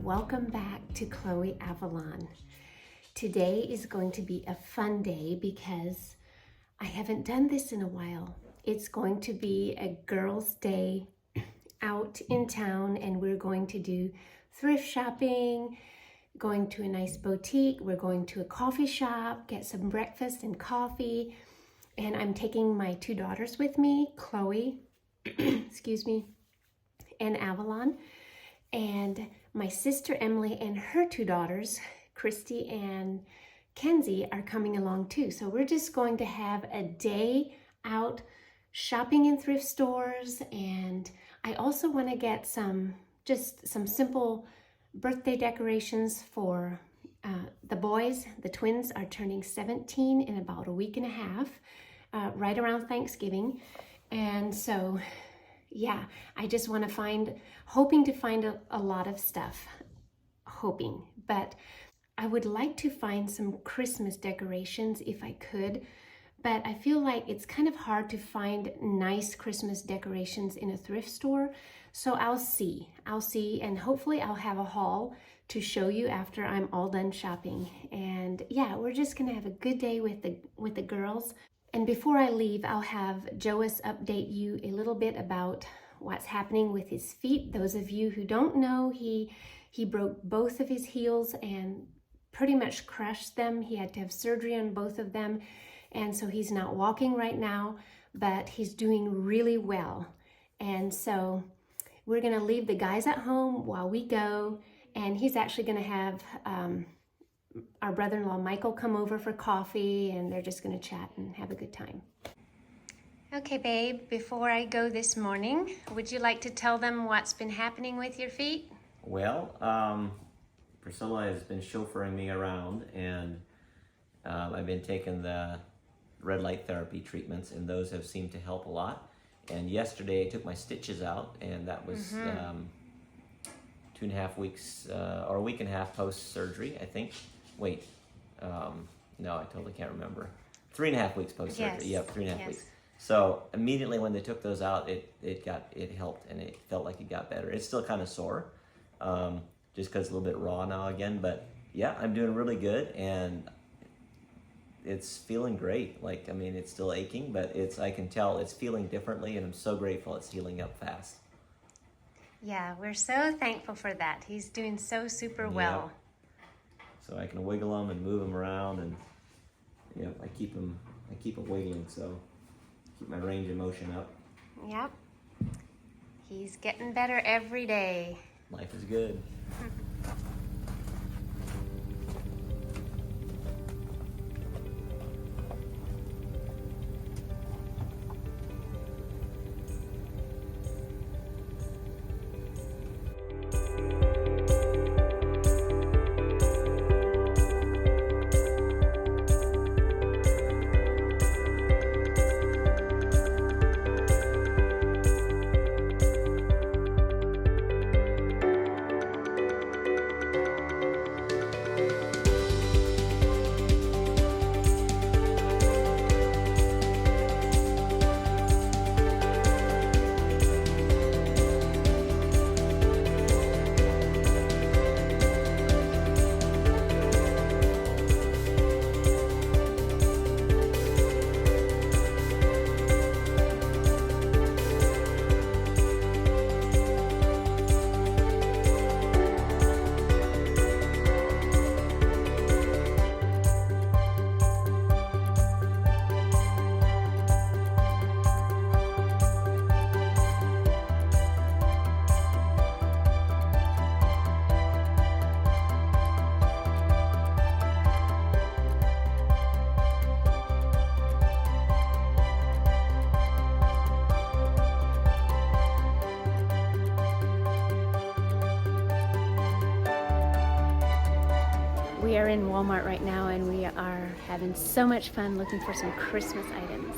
welcome back to Chloe Avalon. Today is going to be a fun day because I haven't done this in a while. It's going to be a girls' day out in town, and we're going to do thrift shopping, going to a nice boutique. We're going to a coffee shop, get some breakfast and coffee, and I'm taking my two daughters with me, Chloe, excuse me, and Avalon, and my sister Emily and her two daughters, Christy and Kenzie, are coming along too. So we're just going to have a day out shopping in thrift stores, and I also want to get some simple birthday decorations for the boys. The twins are turning 17 in about a week and a half, right around Thanksgiving. And so, yeah, I just want to hoping to find a lot of stuff, but I would like to find some Christmas decorations if I could, but I feel like it's kind of hard to find nice Christmas decorations in a thrift store. So I'll see, and hopefully I'll have a haul to show you after I'm all done shopping. And yeah, we're just gonna have a good day with the girls. And before I leave, I'll have Joas update you a little bit about what's happening with his feet. Those of you who don't know, he broke both of his heels and pretty much crushed them. He had to have surgery on both of them. And so he's not walking right now, but he's doing really well. And so we're gonna leave the guys at home while we go. And he's actually gonna have our brother-in-law Michael come over for coffee, and they're just gonna chat and have a good time. Okay, babe, before I go this morning, would you like to tell them what's been happening with your feet? Well, Priscilla has been chauffeuring me around, and I've been taking the red light therapy treatments, and those have seemed to help a lot. And yesterday I took my stitches out, and that was 2.5 weeks or a week and a half post-surgery, I think. Wait, no, I totally can't remember. 3.5 weeks post-surgery. Yes. Yep, 3.5 Yes. weeks. So immediately when they took those out, it helped, and it felt like it got better. It's still kind of sore, just because it's a little bit raw now again. But yeah, I'm doing really good, and it's feeling great. Like, I mean, it's still aching, but I can tell it's feeling differently, and I'm so grateful it's healing up fast. Yeah, we're so thankful for that. He's doing so super well. So I can wiggle them and move them around, and I keep them wiggling, so keep my range of motion up. Yep. He's getting better every day. Life is good. We are in Walmart right now, and we are having so much fun looking for some Christmas items.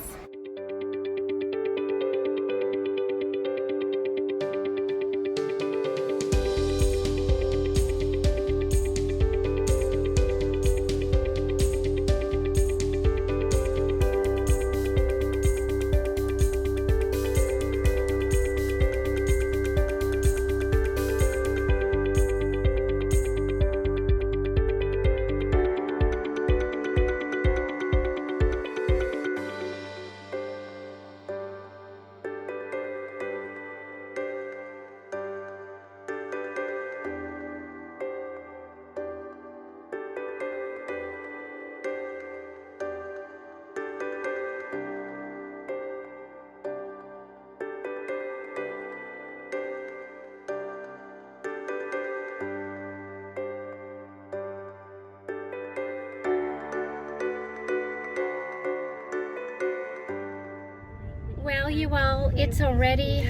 Well, you all, it's already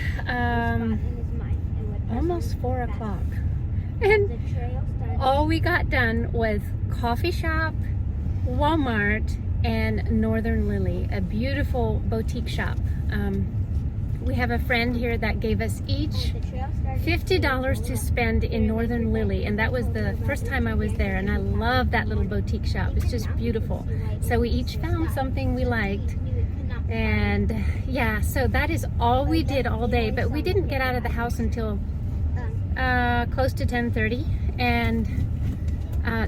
almost 4 o'clock. And all we got done was coffee shop, Walmart, and Northern Lily, a beautiful boutique shop. We have a friend here that gave us each $50 to spend in Northern Lily, and that was the first time I was there, and I love that little boutique shop. It's just beautiful. So we each found something we liked, and yeah, so that is all we did all day, but we didn't get out of the house until close to 10:30, and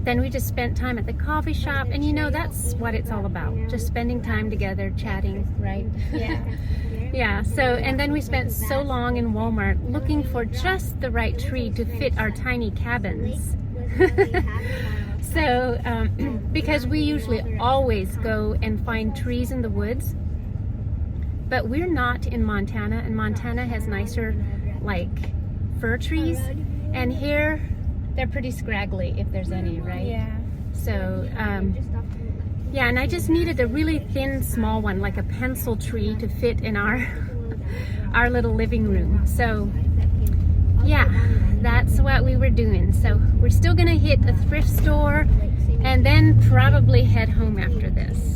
then we just spent time at the coffee shop, and you know, that's what it's all about, just spending time together, chatting, right? Yeah. Yeah, so, and then we spent so long in Walmart looking for just the right tree to fit our tiny cabins. So, because we usually always go and find trees in the woods, but we're not in Montana, and Montana has nicer, like, fir trees, and here they're pretty scraggly, if there's any, right? Yeah. So, yeah, and I just needed a really thin, small one, like a pencil tree, to fit in our little living room. So, yeah, that's what we were doing. So we're still gonna hit a thrift store and then probably head home after this.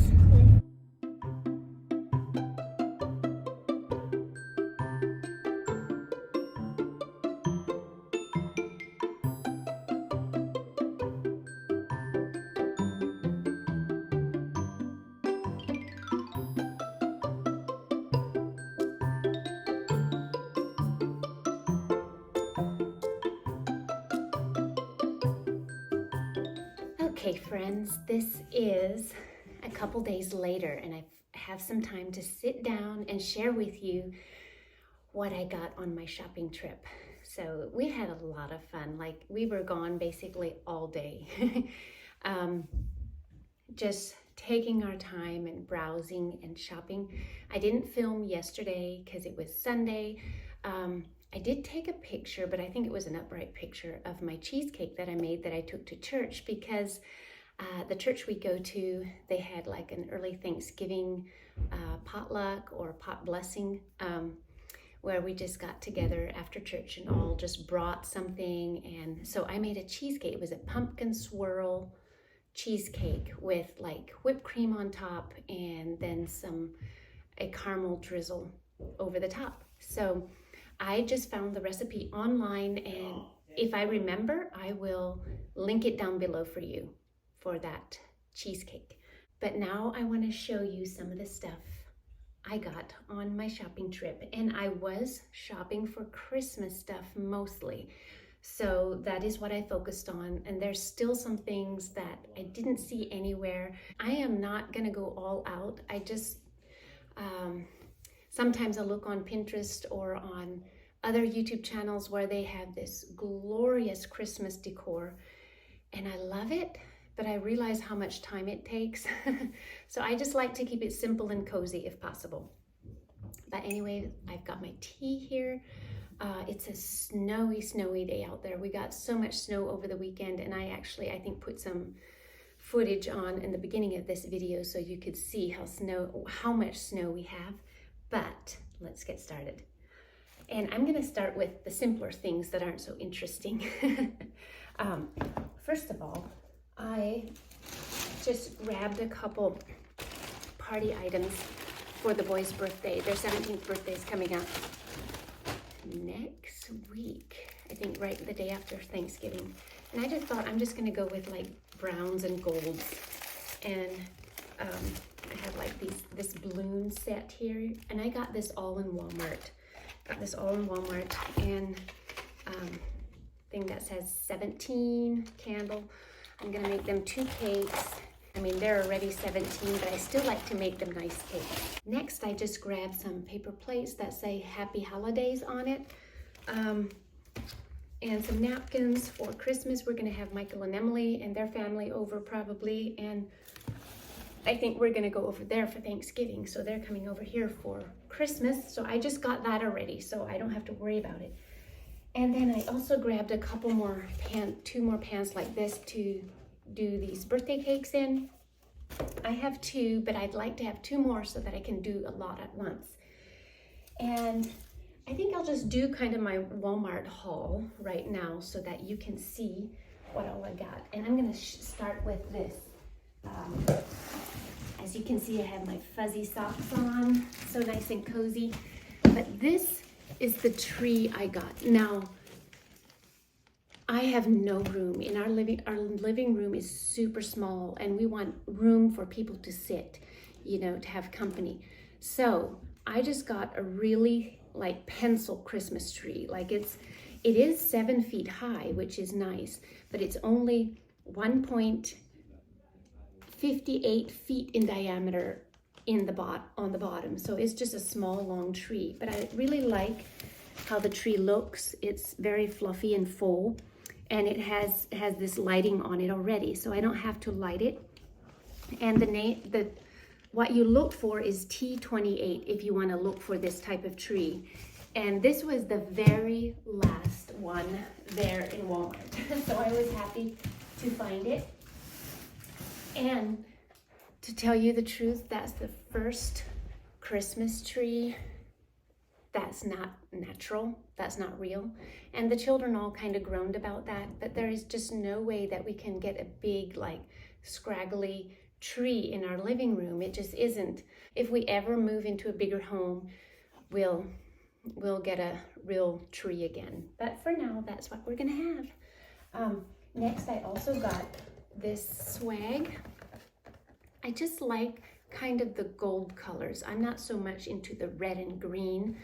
Okay, friends, this is a couple days later, and I have some time to sit down and share with you what I got on my shopping trip. So we had a lot of fun. Like, we were gone basically all day. Just taking our time and browsing and shopping. I didn't film yesterday because it was Sunday. I did take a picture, but I think it was an upright picture of my cheesecake that I made that I took to church, because the church we go to, they had like an early Thanksgiving potluck or pot blessing, where we just got together after church and all just brought something. And so I made a cheesecake. It was a pumpkin swirl cheesecake with like whipped cream on top, and then a caramel drizzle over the top. So I just found the recipe online, and if I remember, I will link it down below for you for that cheesecake. But now I want to show you some of the stuff I got on my shopping trip, and I was shopping for Christmas stuff mostly. So that is what I focused on, and there's still some things that I didn't see anywhere. I am not gonna go all out. I just, sometimes I look on Pinterest or on other YouTube channels where they have this glorious Christmas decor, and I love it, but I realize how much time it takes. So I just like to keep it simple and cozy if possible. But anyway, I've got my tea here. It's a snowy day out there. We got so much snow over the weekend, and I think put some footage on in the beginning of this video so you could see how much snow we have. But let's get started. And I'm gonna start with the simpler things that aren't so interesting. First of all, I just grabbed a couple party items for the boys' birthday. Their 17th birthday is coming up next week, I think right the day after Thanksgiving. And I just thought I'm just gonna go with like browns and golds. And I have like this balloon set here, and I got this all in Walmart. And thing that says 17 candle. I'm gonna make them 2 cakes. I mean, they're already 17, but I still like to make them nice cakes. Next, I just grabbed some paper plates that say Happy Holidays on it. And some napkins for Christmas. We're gonna have Michael and Emily and their family over probably, and I think we're gonna go over there for Thanksgiving, so they're coming over here for Christmas. So I just got that already, so I don't have to worry about it. And then I also grabbed a couple more two more pans like this to do these birthday cakes in. I have 2, but I'd like to have 2 more so that I can do a lot at once. And I think I'll just do kind of my Walmart haul right now so that you can see what all I got. And I'm gonna start with this. As you can see, I have my fuzzy socks on, so nice and cozy. But this is the tree I got. Now, I have no room in our living room is super small, and we want room for people to sit, you know, to have company. So I just got a really like pencil Christmas tree. Like it is 7 feet high, which is nice, but it's only 1.58 feet in diameter on the bottom. So it's just a small long tree, but I really like how the tree looks. It's very fluffy and full, and it has this lighting on it already, so I don't have to light it. And what you look for is T28 if you want to look for this type of tree. And this was the very last one there in Walmart. So I was happy to find it. And to tell you the truth, that's the first Christmas tree that's not natural, that's not real. And the children all kind of groaned about that, but there is just no way that we can get a big, like, scraggly tree in our living room. It just isn't. If we ever move into a bigger home, we'll get a real tree again. But for now, that's what we're gonna have. Next, I also got this swag. I just like kind of the gold colors. I'm not so much into the red and green,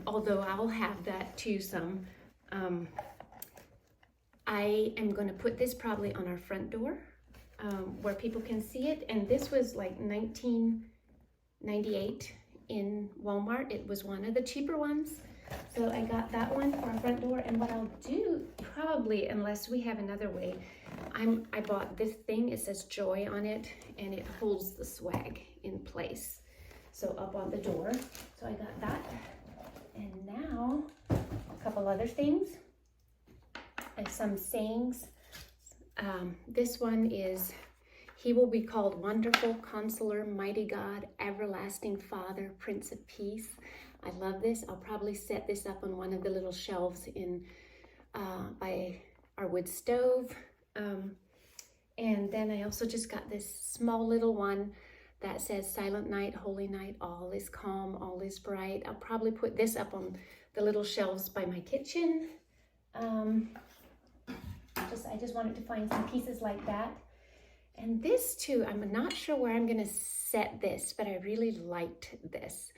although I'll have that too some. I am going to put this probably on our front door where people can see it. And this was like $19.98 in Walmart. It was one of the cheaper ones. So I got that one for our front door. And what I'll do, probably, unless we have another way, I bought this thing. It says Joy on it, and it holds the swag in place. So up on the door. So I got that. And now, a couple other things. And some sayings. This one is, He will be called Wonderful Counselor, Mighty God, Everlasting Father, Prince of Peace. I love this. I'll probably set this up on one of the little shelves by our wood stove. And then I also just got this small little one that says, Silent night, holy night, all is calm, all is bright. I'll probably put this up on the little shelves by my kitchen. I just wanted to find some pieces like that. And this too, I'm not sure where I'm gonna set this, but I really liked this.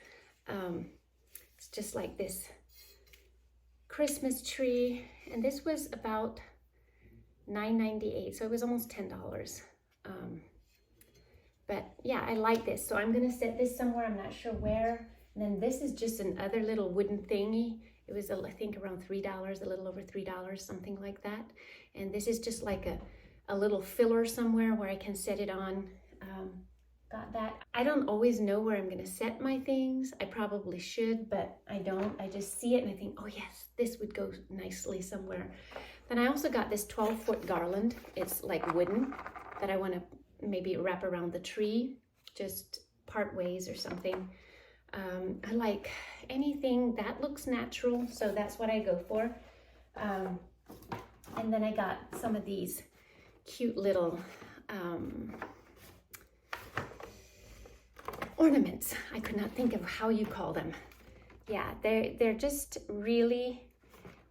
It's just like this Christmas tree, and this was about $9.98, so it was almost $10. But yeah, I like this, so I'm gonna set this somewhere. I'm not sure where. And then this is just another little wooden thingy. It was, I think, around $3, a little over $3, something like that. And this is just like a little filler somewhere where I can set it on. Got that. I don't always know where I'm gonna set my things. I probably should, but I don't. I just see it and I think, oh yes, this would go nicely somewhere. Then I also got this 12-foot garland. It's like wooden that I want to maybe wrap around the tree, just part ways or something. I like anything that looks natural, so that's what I go for. And then I got some of these cute little ornaments. I could not think of how you call them. Yeah, they're just really,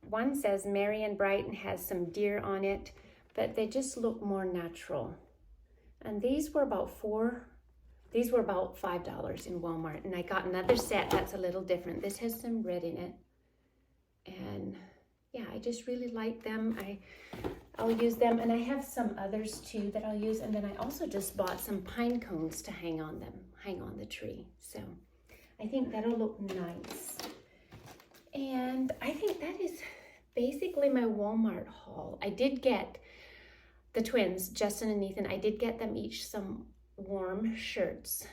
one says merry and bright and has some deer on it, but they just look more natural. And these were about $5 in Walmart. And I got another set that's a little different. This has some red in it. And yeah, I just really like them. I'll use them, and I have some others too that I'll use. And then I also just bought some pine cones to hang on the tree. So I think that'll look nice. And I think that is basically my Walmart haul. I did get the twins, Justin and Ethan, I did get them each some warm shirts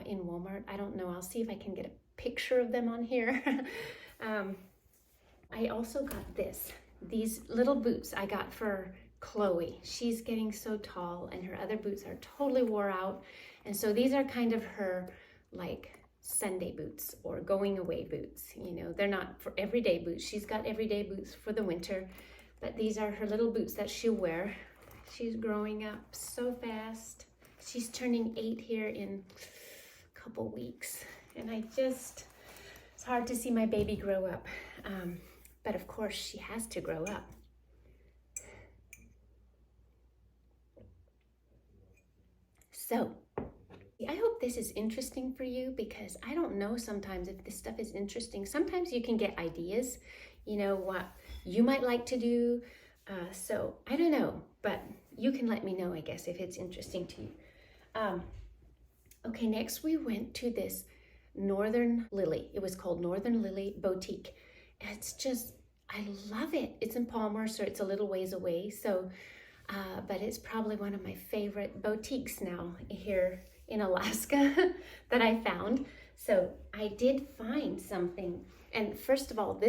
in Walmart. I don't know, I'll see if I can get a picture of them on here. I also got these little boots I got for Chloe. She's getting so tall and her other boots are totally wore out. And so these are kind of her like Sunday boots or going away boots. You know, they're not for everyday boots. She's got everyday boots for the winter, but these are her little boots that she'll wear. She's growing up so fast. She's turning 8 here in a couple weeks. And it's hard to see my baby grow up. But of course she has to grow up. So, I hope this is interesting for you, because I don't know sometimes if this stuff is interesting. Sometimes you can get ideas, you know, what you might like to do. So I don't know, but you can let me know, I guess, if it's interesting to you. Okay, next we went to this Northern Lily. It was called Northern Lily Boutique. It's just, I love it. It's in Palmer, so it's a little ways away. So, but it's probably one of my favorite boutiques now here in Alaska that I found. So I did find something. And first of all,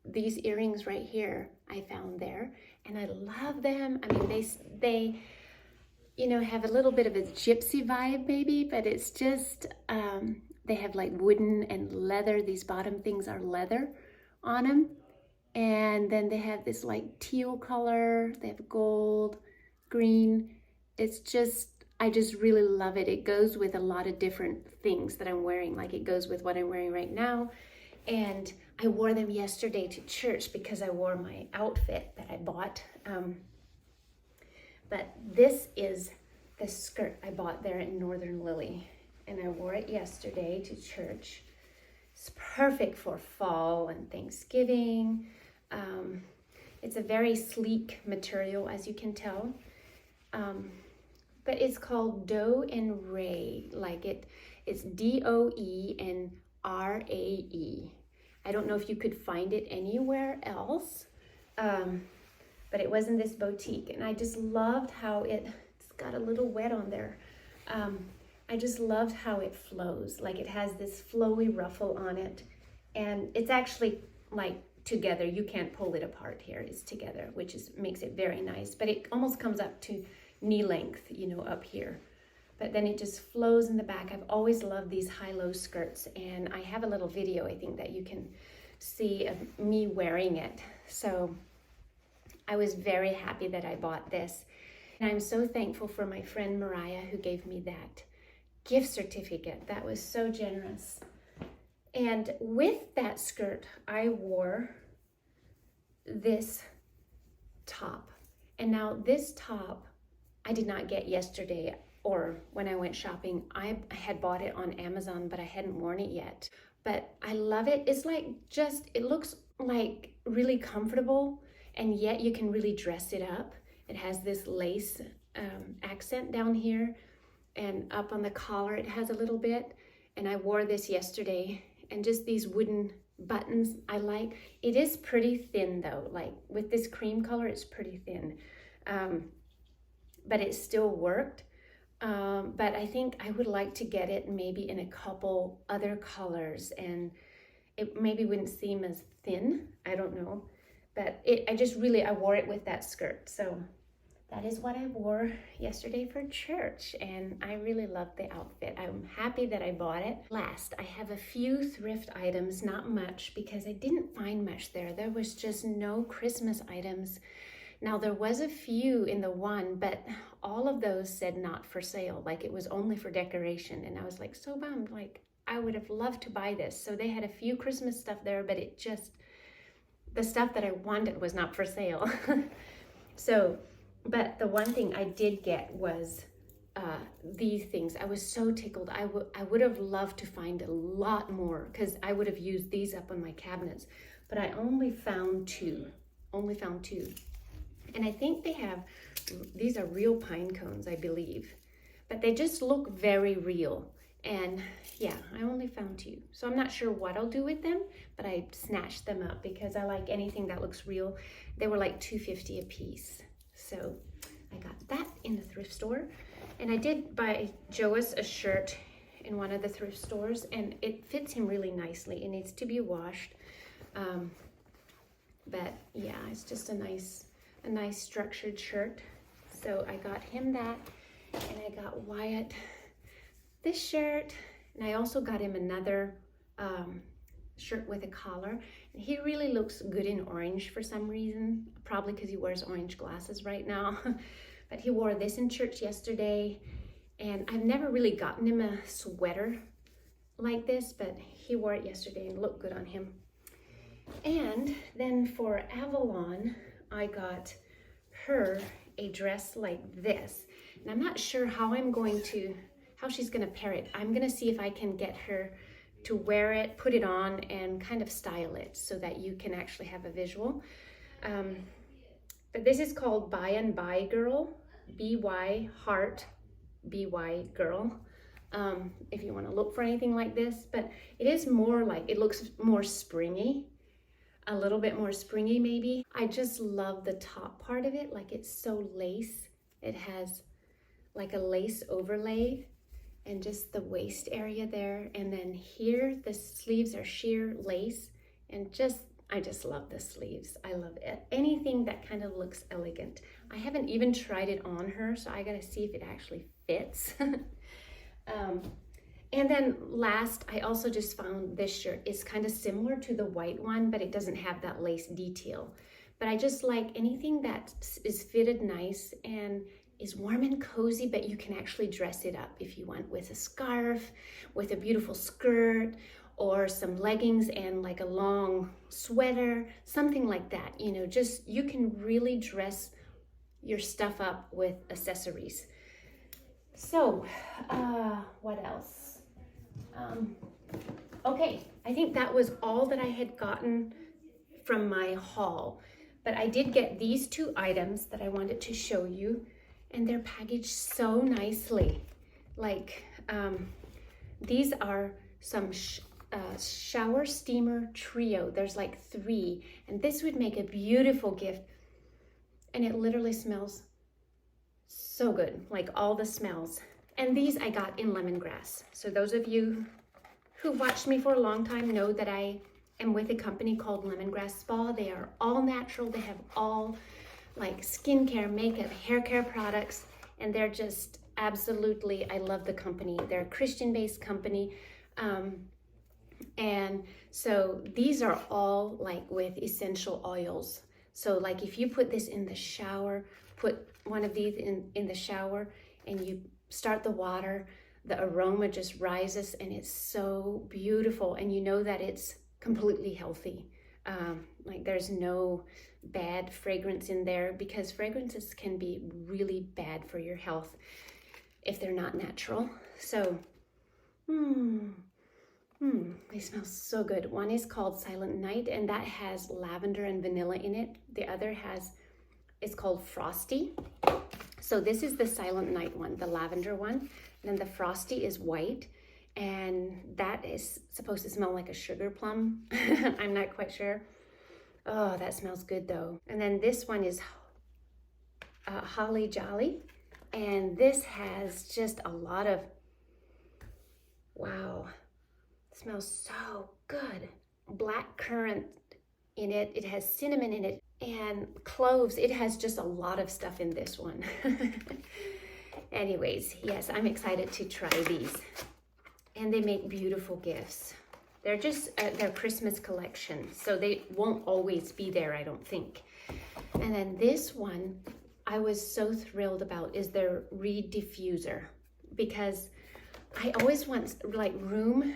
these earrings right here, I found there, and I love them. I mean, they you know, have a little bit of a gypsy vibe maybe, but it's just, they have like wooden and leather. These bottom things are leather on them. And then they have this like teal color. They have gold, green. It's just, I just really love it. It goes with a lot of different things that I'm wearing. Like it goes with what I'm wearing right now. And I wore them yesterday to church because I wore my outfit that I bought. But this is the skirt I bought there at Northern Lily. And I wore it yesterday to church. It's perfect for fall and Thanksgiving. It's a very sleek material, as you can tell. But it's called Doe and Ray. Like it's D-O-E and R-A-E. I don't know if you could find it anywhere else. But it was in this boutique, and I just loved how it's got a little wet on there. I just loved how it flows. Like it has this flowy ruffle on it, and it's actually like together. You can't pull it apart here. It's together, which makes it very nice. But it almost comes up to knee length, you know, up here. But then it just flows in the back. I've always loved these high-low skirts, and I have a little video, I think, that you can see of me wearing it. So I was very happy that I bought this. And I'm so thankful for my friend Mariah who gave me that gift certificate. That was so generous. And with that skirt, I wore this top. And now this top, I did not get yesterday or when I went shopping. I had bought it on Amazon, but I hadn't worn it yet. But I love it. It's like it looks like really comfortable, and yet you can really dress it up. It has this lace accent down here, and up on the collar it has a little bit. And I wore this yesterday, and just these wooden buttons I like. It is pretty thin though, like with this cream color it's pretty thin, but it still worked. But I think I would like to get it maybe in a couple other colors, and it maybe wouldn't seem as thin. I don't know. But I wore it with that skirt. So that is what I wore yesterday for church. And I really loved the outfit. I'm happy that I bought it. Last, I have a few thrift items, not much, because I didn't find much there. There was just no Christmas items. Now there was a few in the one, but all of those said not for sale. Like it was only for decoration. And I was like so bummed. Like I would have loved to buy this. So they had a few Christmas stuff there, but the stuff that I wanted was not for sale. So, but the one thing I did get was these things. I was so tickled. I would have loved to find a lot more, because I would have used these up on my cabinets, but I only found two. And I think these are real pine cones, I believe, but they just look very real. And yeah, I only found two. So I'm not sure what I'll do with them, but I snatched them up because I like anything that looks real. They were like $2.50 a piece. So I got that in the thrift store. And I did buy Joas a shirt in one of the thrift stores, and it fits him really nicely. It needs to be washed. But yeah, it's just a nice structured shirt. So I got him that, and I got Wyatt this shirt, And I also got him another shirt with a collar. And he really looks good in orange for some reason, probably because he wears orange glasses right now. But he wore this in church yesterday, and I've never really gotten him a sweater like this, but he wore it yesterday and looked good on him. And then for Avalon, I got her a dress like this. And I'm not sure how she's gonna pair it. I'm gonna see if I can get her to wear it, put it on, and kind of style it so that you can actually have a visual. But this is called By and By Girl, B-Y heart, B-Y girl. If you want to look for anything like this, but it is more like, it looks more springy, a little bit more springy maybe. I just love the top part of it, like it's so lace. It has like a lace overlay and just the waist area there. And then here, the sleeves are sheer lace, and I just love the sleeves. I love it. Anything that kind of looks elegant. I haven't even tried it on her, so I gotta see if it actually fits. And then last, I also just found this shirt. It's kind of similar to the white one, but it doesn't have that lace detail. But I just like anything that is fitted nice and is warm and cozy, but you can actually dress it up if you want, with a scarf, with a beautiful skirt, or some leggings and like a long sweater, something like that. You know, just, you can really dress your stuff up with accessories. So, what else? Okay, I think that was all that I had gotten from my haul. But I did get these two items that I wanted to show you, and they're packaged so nicely. Like, these are some shower steamer trio. There's like 3, and this would make a beautiful gift. And it literally smells so good, like all the smells. And these I got in lemongrass. So those of you who watched me for a long time know that I am with a company called Lemongrass Spa. They are all natural. They have all like skincare, makeup, hair care products, and they're just absolutely, I love the company. They're a Christian-based company. And so these are all like with essential oils. So like if you put this in the shower, put one of these in the shower and you start the water, the aroma just rises and it's so beautiful, and you know that it's completely healthy. Like there's no bad fragrance in there, because fragrances can be really bad for your health if they're not natural. So, they smell so good. One is called Silent Night, and that has lavender and vanilla in it. The other is called Frosty. So this is the Silent Night one, the lavender one. And then the Frosty is white, and that is supposed to smell like a sugar plum. I'm not quite sure. Oh, that smells good though. And then this one is Holly Jolly, and this has just a lot of, wow, it smells so good. Black currant in it. It has cinnamon in it and cloves. It has just a lot of stuff in this one. Anyways, yes, I'm excited to try these. And they make beautiful gifts. They're just their Christmas collection, so they won't always be there, I don't think. And then this one I was so thrilled about is their Reed diffuser, because I always want like room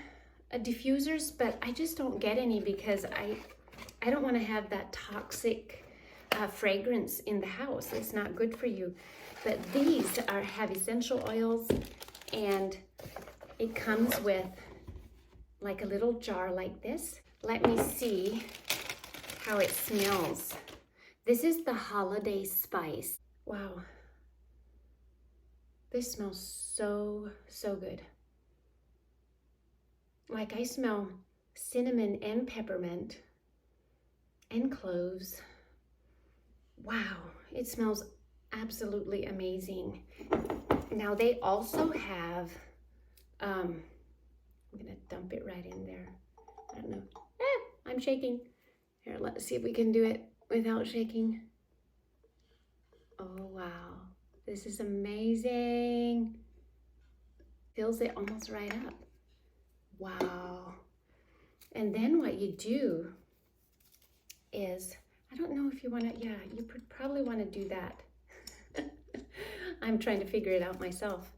diffusers, but I just don't get any because I don't want to have that toxic fragrance in the house. It's not good for you. But these have essential oils, and it comes with like a little jar like this. Let me see how it smells. This is the Holiday Spice. Wow. This smells so, so good. Like I smell cinnamon and peppermint and cloves. Wow, it smells absolutely amazing. Now they also have, I'm gonna dump it right in there. I don't know, I'm shaking. Here, let's see if we can do it without shaking. Oh wow, this is amazing. Fills it almost right up. Wow. And then what you do is, I don't know if you want to, yeah, you probably want to do that. I'm trying to figure it out myself.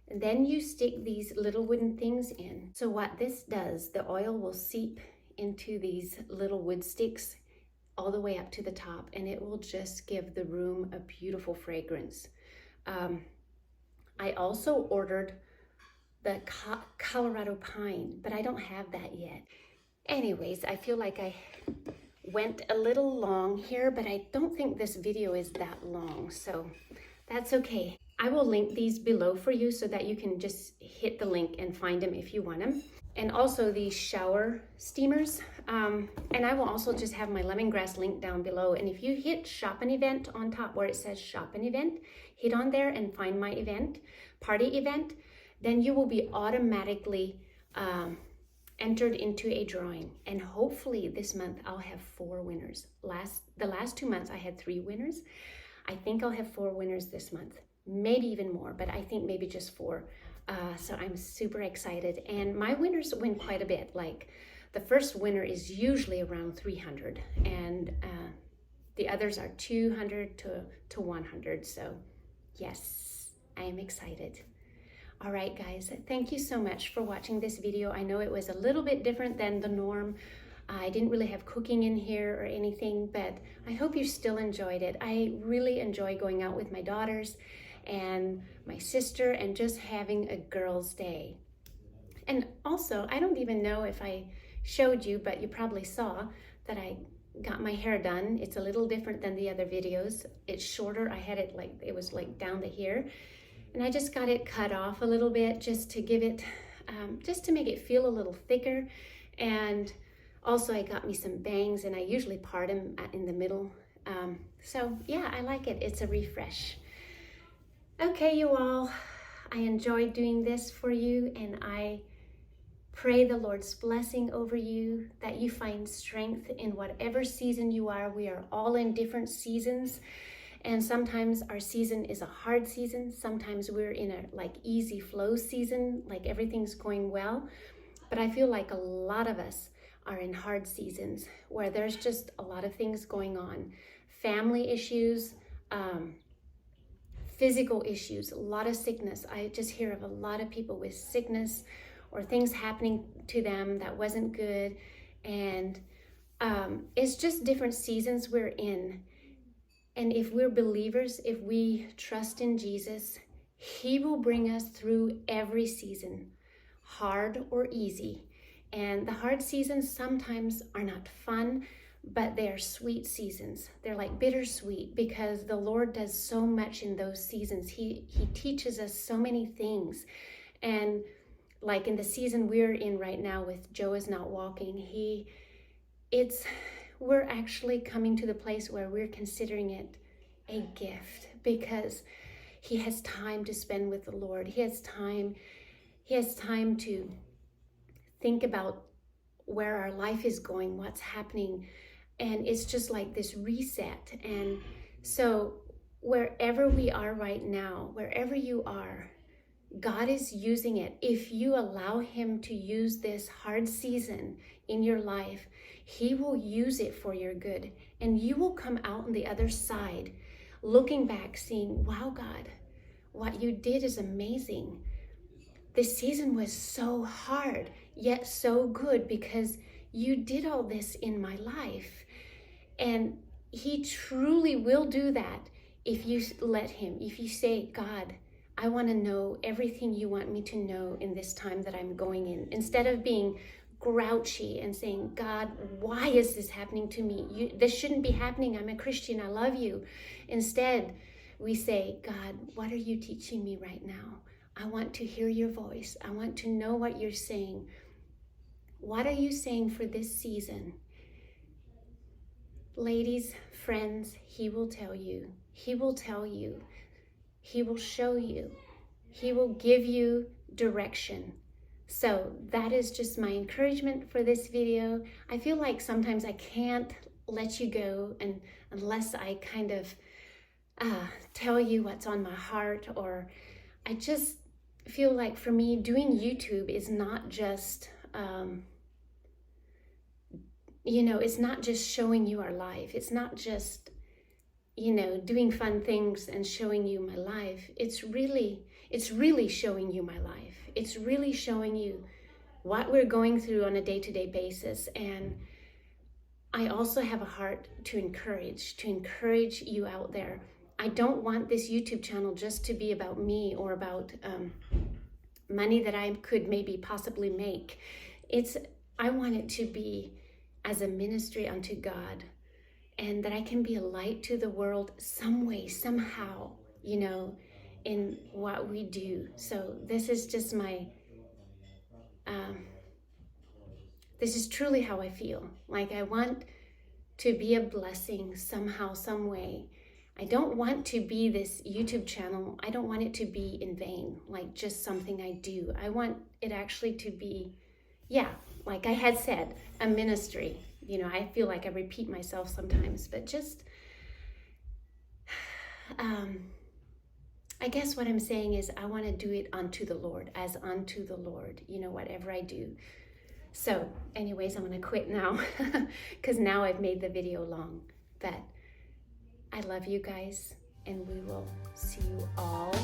And then you stick these little wooden things in. So what this does, the oil will seep into these little wood sticks all the way up to the top, and it will just give the room a beautiful fragrance. I also ordered the Colorado pine, but I don't have that yet. Anyways, I feel like I went a little long here, but I don't think this video is that long, so that's okay. I will link these below for you so that you can just hit the link and find them if you want them. And also these shower steamers. And I will also just have my lemongrass link down below. And if you hit shop an event on top where it says shop an event, hit on there and find my event, party event, then you will be automatically entered into a drawing. And hopefully this month I'll have 4 winners. The last 2 months I had 3 winners. I think I'll have 4 winners this month, maybe even more, but I think maybe just 4. So I'm super excited, and my winners win quite a bit. Like the first winner is usually around 300, and the others are 200 to 100. So yes, I am excited. All right, guys, thank you so much for watching this video. I know it was a little bit different than the norm. I didn't really have cooking in here or anything, but I hope you still enjoyed it. I really enjoy going out with my daughters and my sister and just having a girls' day. And also, I don't even know if I showed you, but you probably saw that I got my hair done. It's a little different than the other videos. It's shorter. I had it like, it was like down to here. And I just got it cut off a little bit just to give it, just to make it feel a little thicker. And also I got me some bangs, and I usually part them in the middle. So yeah, I like it. It's a refresh. Okay, you all, I enjoyed doing this for you, and I pray the Lord's blessing over you, that you find strength in whatever season you are. We are all in different seasons, and sometimes our season is a hard season. Sometimes we're in a like easy flow season, like everything's going well. But I feel like a lot of us are in hard seasons where there's just a lot of things going on. Family issues, physical issues, a lot of sickness. I just hear of a lot of people with sickness or things happening to them that wasn't good. And it's just different seasons we're in. And if we're believers, if we trust in Jesus, He will bring us through every season, hard or easy. And the hard seasons sometimes are not fun, but they are sweet seasons. They're like bittersweet because the Lord does so much in those seasons. He teaches us so many things. And like in the season we're in right now with Joe is not walking, we're actually coming to the place where we're considering it a gift because he has time to spend with the Lord. He has time to think about where our life is going, what's happening. And it's just like this reset. And so wherever we are right now, wherever you are, God is using it. If you allow Him to use this hard season in your life, He will use it for your good. And you will come out on the other side, looking back, seeing, wow, God, what you did is amazing. This season was so hard, yet so good because you did all this in my life. And He truly will do that if you let Him. If you say, God, I want to know everything you want me to know in this time that I'm going in. Instead of being grouchy and saying, God, why is this happening to me? This shouldn't be happening. I'm a Christian. I love you. Instead, we say, God, what are you teaching me right now? I want to hear your voice. I want to know what you're saying. What are you saying for this season? Ladies, friends, He will tell you. He will tell you. He will show you. He will give you direction. So that is just my encouragement for this video. I feel like sometimes I can't let you go unless I kind of tell you what's on my heart, or I just feel like for me, doing YouTube is not just you know, it's not just showing you our life. It's not just, you know, doing fun things and showing you my life. It's really showing you my life. It's really showing you what we're going through on a day-to-day basis. And I also have a heart to encourage you out there. I don't want this YouTube channel just to be about me or about money that I could maybe possibly make. I want it to be as a ministry unto God, and that I can be a light to the world some way, somehow, you know, in what we do. So this is just my, this is truly how I feel. Like, I want to be a blessing somehow, some way. I don't want to be this YouTube channel. I don't want it to be in vain, like just something I do. I want it actually to be, yeah, like I had said, a ministry. You know, I feel like I repeat myself sometimes, but just, I guess what I'm saying is I want to do it unto the Lord, as unto the Lord, you know, whatever I do. So anyways, I'm going to quit now because now I've made the video long. But I love you guys, and we will see you all